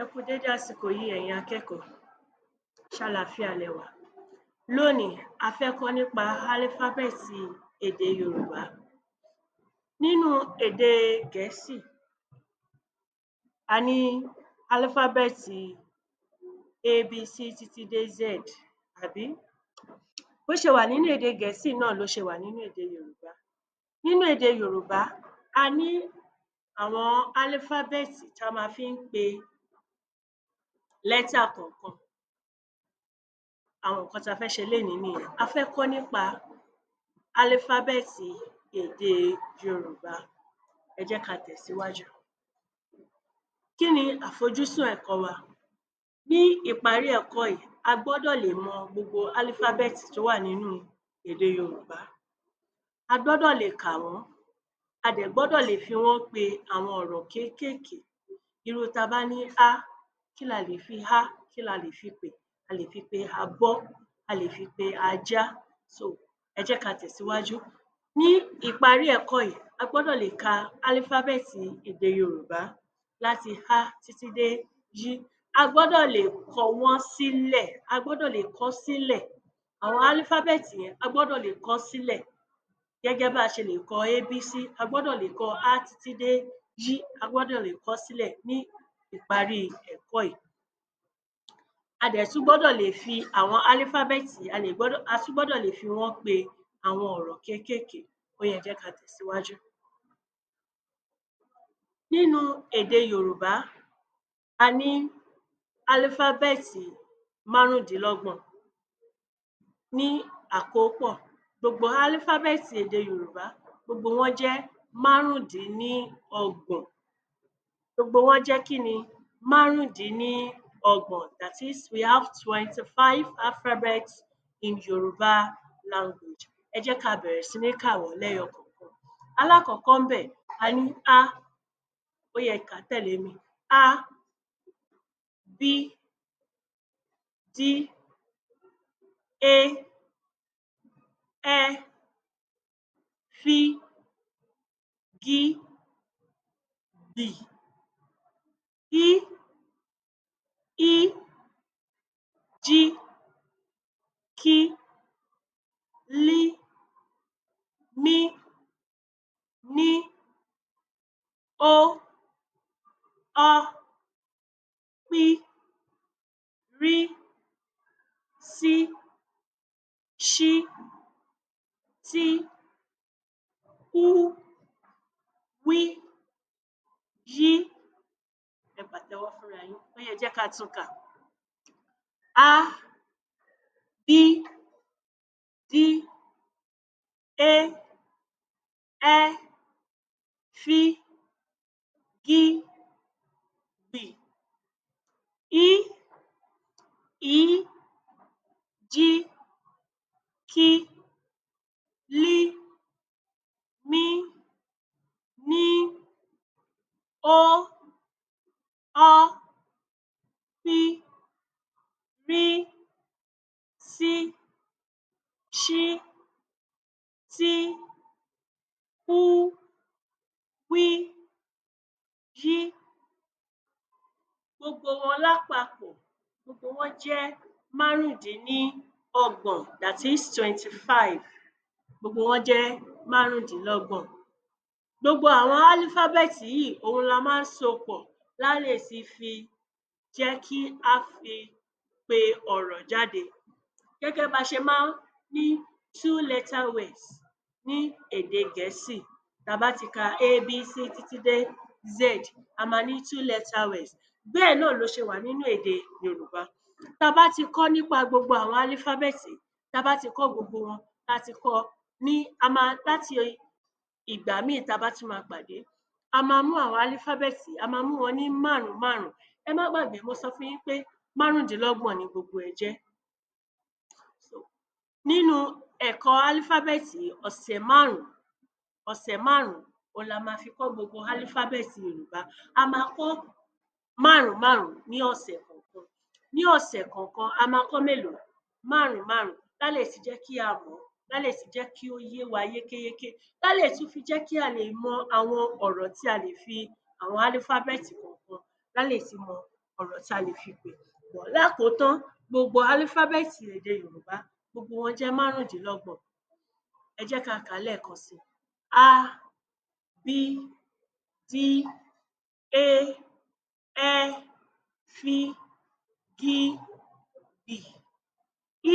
Ẹ kú dédé àsìkò yìí ẹ̀yin akẹ́kọ̀ọ́, ṣàlàáfíà lẹ wà? Lónìí, a fẹ́ kọ́ nípa álífábẹ́ẹ̀tì èdè Yorùbá. Nínú èdè Gẹ̀ẹ́sì, a ní álífábẹ́ẹ̀tì ABC títí dé Z, àbí? Bó ṣe wà nínú èdè Gẹ̀ẹ́sì náà ló ṣe wà nínú èdè Yorùbá. Nínú èdè Yorùbá, a ní àwọn álífábẹ́ẹ̀tì tá a máa fi ń pe lẹ́tà kọ̀ọ̀kan. Àwọn nǹkan tá a fẹ́ ṣe lénìí nìyẹn. A fẹ́ kọ́ nípa álífábẹ́ẹ̀tì èdè Yorùbá. Ẹ jẹ́ ká tẹ̀síwájú. Kí ni àfojúsùn ẹ̀kọ́ wa? Ní ìparí ẹ̀kọ́ yìí, a gbọ́dọ̀ lè mọ gbogbo álífábẹ́ẹ̀tì tó wà nínú èdè Yorùbá. A gbọ́dọ̀ lè kà wọ́n, a dẹ̀ gbọ́dọ̀ lè fi wọ́n pe àwọn ọ̀rọ̀ kéékèèké. Irú tá a bá ní á, kí la lè fi á, kí la lè fi pè? A lè fi pe abọ́, a lè fi pe ajá. Ẹ jẹ́ ká tẹ̀síwájú. Ní ìparí ẹ̀kọ́ yìí, a gbọ́dọ̀ lè ka álífábẹ́ẹ̀tì èdè Yorùbá láti á títí dé yí. A gbọ́dọ̀ lè kọ wọ́n sílẹ̀, a gbọ́dọ̀ lè kọ sílẹ̀. Àwọn álífábẹ́ẹ̀tì yẹn, a gbọ́dọ̀ lè kọ sílẹ̀. Gẹ́gẹ́ bá a ṣe lè kọ ABC, a gbọ́dọ̀ lè kọ á títí dé yí, a gbọ́dọ̀ lè kọ sílẹ̀ ní ìparí ẹ̀kọ́ yìí. A dẹ̀ tún gbọ́dọ̀ lè fi àwọn álífábẹ́ẹ̀tì, a tún gbọ́dọ̀ lè fi wọ́n pe àwọn ọ̀rọ̀ kéékèèké. Ó yá, ẹ jẹ́ ká tẹ̀síwájú. Nínú èdè Yorùbá, a ní álífábẹ́ẹ̀tì márùndínlọ́gbọ̀n. Ní àkópọ̀, gbogbo álífábẹ́ẹ̀tì èdè Yorùbá, gbogbo wọn jẹ́ márùndínlọ́gbọ̀n. Gbogbo wọn jẹ́ kí ni? Márùndínlọ́gbọ̀n. That is, we have 25 alphabets in Yoruba language. Ẹ jẹ́ ká bẹ̀rẹ̀ sí ní kà wọ́n lẹ́yọ kọ̀ọ̀kan. Alákọ̀ọ́kọ́ ńbẹ̀, a ní á. Ó yá, ẹ kà á tẹ̀lé mi. A, B, D, E, Ẹ, F, G, B, I, J, K, L, M, N, O, P, R, S, Ş, T, U, W, Y. Ẹ pàtẹ́wọ́ fúnra yín. Ó yá, ẹ jẹ́ ká tún kà. A, B, D, E, Ẹ, F, G, B, I, J, K, L, M, N, O, P, R, S, Ş, T, U, W, Y. Gbogbo wọn lápapọ̀, gbogbo wọn jẹ́ márùndínlọ́gbọ̀n. That is 25. Gbogbo wọn jẹ́ márùndínlọ́gbọ̀n. Gbogbo àwọn álífábẹ́ẹ̀tì yìí, òun la máa ń so pọ̀ lè sì fi jẹ́ kí á fi pe ọ̀rọ̀ jáde. Gẹ́gẹ́ bá a ṣe máa ń ní 2 letter words ní èdè Gẹ̀ẹ́sì. Tá a bá ti ka ABC títí dé Z, a máa ní 2 letter words. Bẹ́ẹ̀ náà ló ṣe wà nínú èdè Yorùbá. Tá a bá ti kọ́ nípa gbogbo àwọn álífábẹ́ẹ̀tì, tá a bá ti kọ́ gbogbo wọn, láti ìgbà míì tá a bá tún máa pàdé, a máa mú àwọn álífábẹ́ẹ̀tì, a máa mú wọn ní márùn-ún. Ẹ má gbàgbé, mo sọ fún yín pé márùndínlọ́gbọ̀n ni gbogbo ẹ̀ jẹ́. Nínú ẹ̀kọ́ álífábẹ́ẹ̀tì ọ̀sẹ̀ márùn-ún, òun la máa fi kọ́ gbogbo álífábẹ́ẹ̀tì Yorùbá. A máa kọ́ márùn-ún ní ọ̀sẹ̀ kọ̀ọ̀kan. Ní ọ̀sẹ̀ kọ̀ọ̀kan, a máa kọ́ mélòó? Márùn-ún. Lá lè sì jẹ́ kí a mọ̀, lá lè sì jẹ́ kí ó yé wa yékéyéké, lá lè tún fi jẹ́ kí a lè mọ àwọn ọ̀rọ̀ tí a lè fi àwọn álífábẹ́ẹ̀tì kọ̀ọ̀kan, lá lè sì mọ ọ̀rọ̀ tí a lè fi pè. Lákòótán, gbogbo álífábẹ́ẹ̀tì èdè Yorùbá gbogbo wọn jẹ́ márùndínlọ́gbọ̀n. Ẹ jẹ́ ká kà á lẹ́ẹ̀kan sí. A, B, D, E, Ẹ, F, G, B,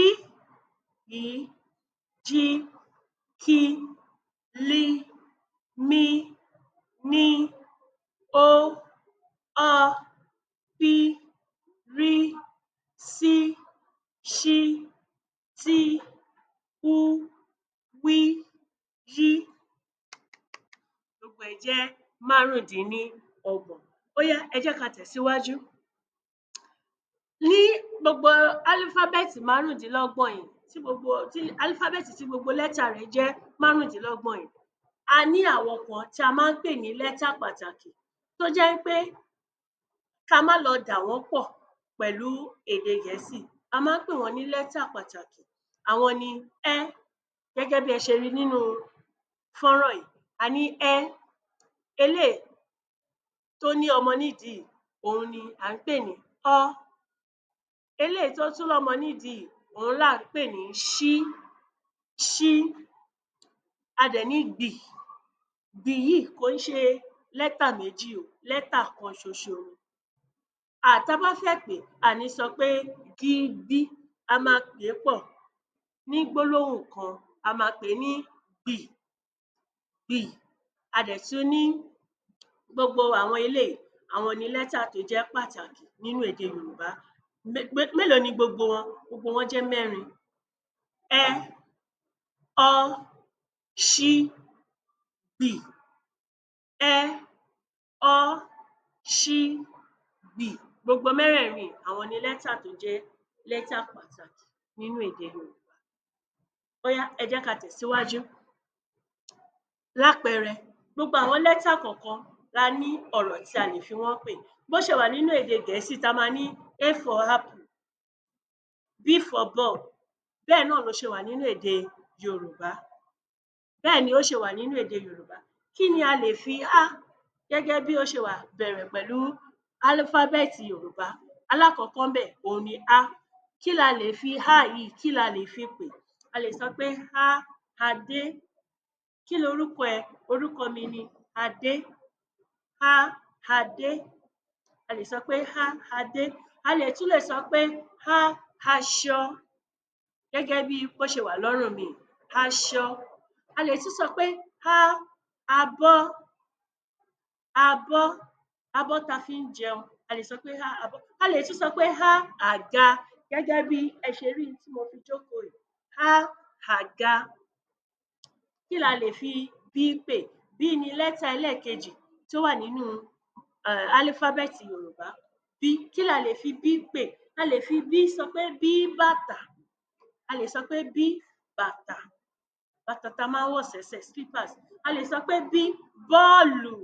I, Ì, J, K, L, M, N, O, Ọ, P, R, S, Ṣ, T, U, W, Y. Gbogbo ẹ̀ jẹ́ márùndínlọ́gbọ̀n. Ó yá, ẹ jẹ́ ká tẹ̀síwájú. Ní gbogbo álífábẹ́ẹ̀tì márùndínlọ́gbọ̀n yìí, tí álífábẹ́ẹ̀tì tí gbogbo lẹ́tà rẹ̀ jẹ́ márùndínlọ́gbọ̀n yìí, a ní àwọn kan tí a máa ń pè ní lẹ́tà pàtàkì tó jẹ́ pé ká má lọ dà wọ́n pọ̀ pẹ̀lú èdè Gẹ̀ẹ́sì, a máa ń pè wọ́n ní lẹ́tà pàtàkì. Àwọn ni Ẹ, gẹ́gẹ́ bí ẹ ṣe rí nínú fọ́nrán yìí, a ní Ẹ. Eléyìí tó ní ọmọ nídìí òun ni à ń pè ní Ọ́. Eléyìí tó tún lọ́mọ nídìí òun là ń pè ní Ṣí. Ṣí. A dẹ̀ ní Gbì. Gbì yìí kò ń ṣe lẹ́tà méjì o, lẹ́tà kan ṣoṣo ni. Tá bá fẹ́ pè é, a ní sọ pé Gígbí, a máa pè é pọ̀ ní gbólóhùn kan, a máa pè é ní Gbì. Gbì. A dẹ̀ tún ní gbogbo àwọn eléyìí, àwọn ni lẹ́tà tó jẹ́ pàtàkì nínú èdè Yorùbá. Mélòó ni gbogbo wọn? Gbogbo wọn jẹ́ mẹ́rin. Ẹ, Ọ́, Ṣí, Gbì. Ẹ, Ọ́, Ṣí, Gbì. Gbogbo mẹ́rẹ̀ẹ̀rin àwọn ni lẹ́tà tó jẹ́ lẹ́tà pàtàkì nínú èdè Yorùbá. Ó yá, ẹ jẹ́ ká tẹ̀síwájú. Lápẹẹrẹ, gbogbo àwọn lẹ́tà kọ̀ọ̀kan la ní ọ̀rọ̀ tí a lè fi wọ́n pè. Bó ṣe wà nínú èdè Gẹ̀ẹ́sì tá máa ní A for apple, B for ball, bẹ́ẹ̀ náà ló ṣe wà nínú èdè Yorùbá. Bẹ́ẹ̀ ni ó ṣe wà nínú èdè Yorùbá. Kí ni a lè fi Á gẹ́gẹ́ bí ó ṣe wà bẹ̀rẹ̀ pẹ̀lú álífábẹ́ẹ̀tì Yorùbá? Alákọ̀ọ́kọ́ ńbẹ̀ òun ni Á. Kí la lè fi Á yìí, kí la lè fi pè? A lè sọ pé Á, Adé. Kí lorúkọ ẹ? Orúkọ mi ni Adé. Á, Adé. A lè sọ pé Á, Adé. A lè tún lè sọ pé Á, Aṣọ. Gẹ́gẹ́ bí bó ṣe wà lọ́rùn mi, Aṣọ. A lè tún sọ pé Á, Abọ́. Abọ́. Abọ́ ta fi ń jẹun. A lè sọ pé Á, Abọ́. A lè tún sọ pé Á, Àga. Gẹ́gẹ́ bí ẹ ṣe rí tí mo fi jókòó yìí. Á, Àga. Kí la lè fi Bí pè? Bí ni lẹ́tà ẹlẹ́ẹ̀kejì tó wà nínú álífábẹ́ẹ̀tì Yorùbá. Bí. Kí la lè fi Bí pè? A lè fi Bí sọ pé bí bàtà. A lè sọ pé bí bàtà. Bàtà tá máa ń wọ̀ sẹ́sẹ̀, slippers. A lè sọ pé bí bọ́ọ̀lù.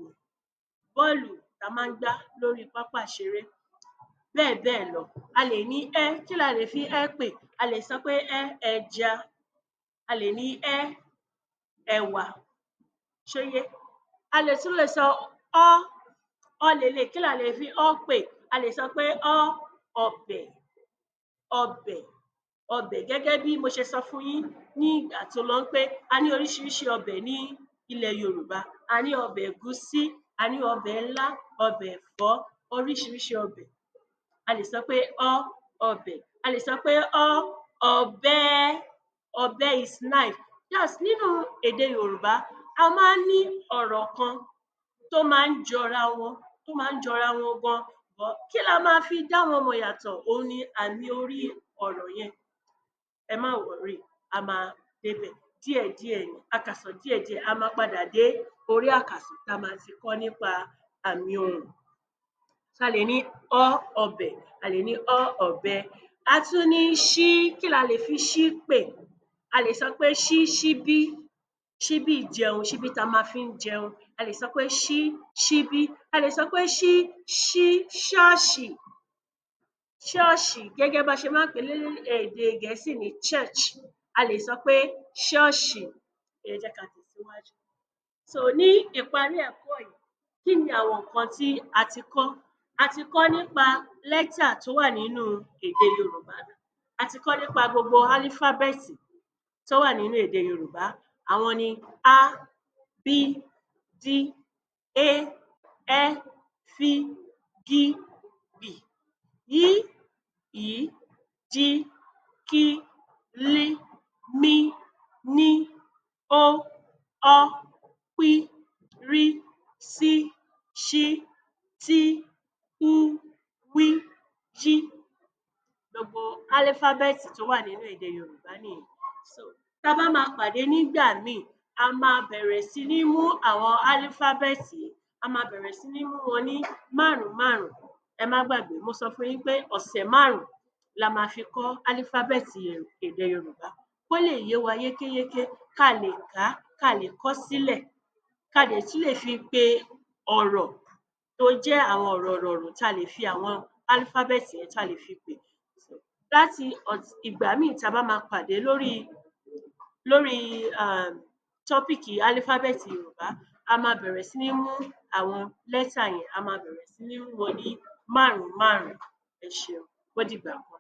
Bọ́ọ̀lù tá máa ń gbá lórí pápá ìṣeré. Bẹ́ẹ̀ bẹ́ẹ̀ lọ. A lè ní Ẹ́. Kí la lè fi Ẹ́ pè? A lè sọ pé Ẹ́, ẹja. A lè ní Ẹ́, ẹ̀wà. Ṣó yé? A lè tún lè sọ Ọ́. Ọ́ leléyìí. Kí la lè fi Ọ́ pè? A lè sọ pé Ọ́, ọbẹ̀. Ọbẹ̀. Ọbẹ̀. Gẹ́gẹ́ bí mo ṣe sọ fún yín ní ìgbà tó lọ pé a ní oríṣiríṣi ọbẹ̀ ní ilẹ̀ Yorùbá. A ní ọbẹ̀ ẹ̀gúsí, a ní ọbẹ̀ ilá, ọbẹ̀ ẹ̀fọ́, oríṣiríṣi ọbẹ̀. A lè sọ pé Ọ́, ọbẹ̀. A lè sọ pé Ọ́, ọ̀bẹ. Ọ̀bẹ is knife. Yes, nínú èdè Yorùbá, a máa ń ní ọ̀rọ̀ kan tó máa ń jọra wọn, gan. Kí la máa fi dá wọn mọ̀ yàtọ̀? Òun ni àmì orí ọ̀rọ̀ yẹn. Ẹ má worry, a máa débẹ̀ díẹ̀díẹ̀ ni. Àkàsọ̀ díẹ̀díẹ̀, a máa padà dé orí àkàsọ̀ tá máa ti kọ́ nípa àmì ohùn. A lè ní Ọ́, ọbẹ̀. A lè ní Ọ́, ọ̀bẹ. A tún ní Ṣí. Kí la lè fi Ṣí pè? A lè sọ pé Ṣí, ṣíbí. Ṣíbí ìjẹun, ṣíbí tá máa fi ń jẹun. A lè sọ pé Ṣí, ṣíbí. A lè sọ pé Ṣí, ṣọ́ọ̀ṣì. Ṣọ́ọ̀ṣì, gẹ́gẹ́ bá ṣe máa ń pè lédè Gẹ̀ẹ́sì ní church. A lè sọ pé ṣọ́ọ̀ṣì. Ẹ jẹ́ ká tẹ̀síwájú. Ní ìparí ẹ̀kọ́ yìí, kí ni àwọn nǹkan tí a ti kọ́ A ti kọ́ nípa lẹ́tà tó wà nínú èdè Yorùbá. A ti kọ́ nípa gbogbo álífábẹ́ẹ̀tì tó wà nínú èdè Yorùbá. Àwọn ni A, B, D, E, Ẹ́, F, G, B, Y, Ì, J, K, L, M, N, O, Ọ, P, R, S, Ṣ, T, U, W, J. Gbogbo álífábẹ́ẹ̀tì tó wà nínú èdè Yorùbá nìyẹn. Tá bá máa pàdé nígbà míì, a máa bẹ̀rẹ̀ sí ní mú àwọn álífábẹ́ẹ̀tì, a máa bẹ̀rẹ̀ sí ní mú wọn ní márùn-ún. Ẹ má gbàgbé, mo sọ fún yín pé ọ̀sẹ̀ 5 la máa fi kọ́ álífábẹ́ẹ̀tì èdè Yorùbá kó lè yé wa yékéyéké, ká lè kà á, ká lè kọ́ sílẹ̀, ká dẹ̀ tún lè fi pe ọ̀rọ̀ tó jẹ́ àwọn ọ̀rọ̀ tá lè fi àwọn álífábẹ́ẹ̀tì yẹn tá lè fi pè. Láti ìgbà míì tá bá máa pàdé lórí tọ́píìkì álífábẹ́ẹ̀tì Yorùbá, a máa bẹ̀rẹ̀ sí ní mú àwọn lẹ́tà yẹn, a máa bẹ̀rẹ̀ sí ní mú wọn ní márùn-ún. Ẹ ṣeun, ó dìgbà kan.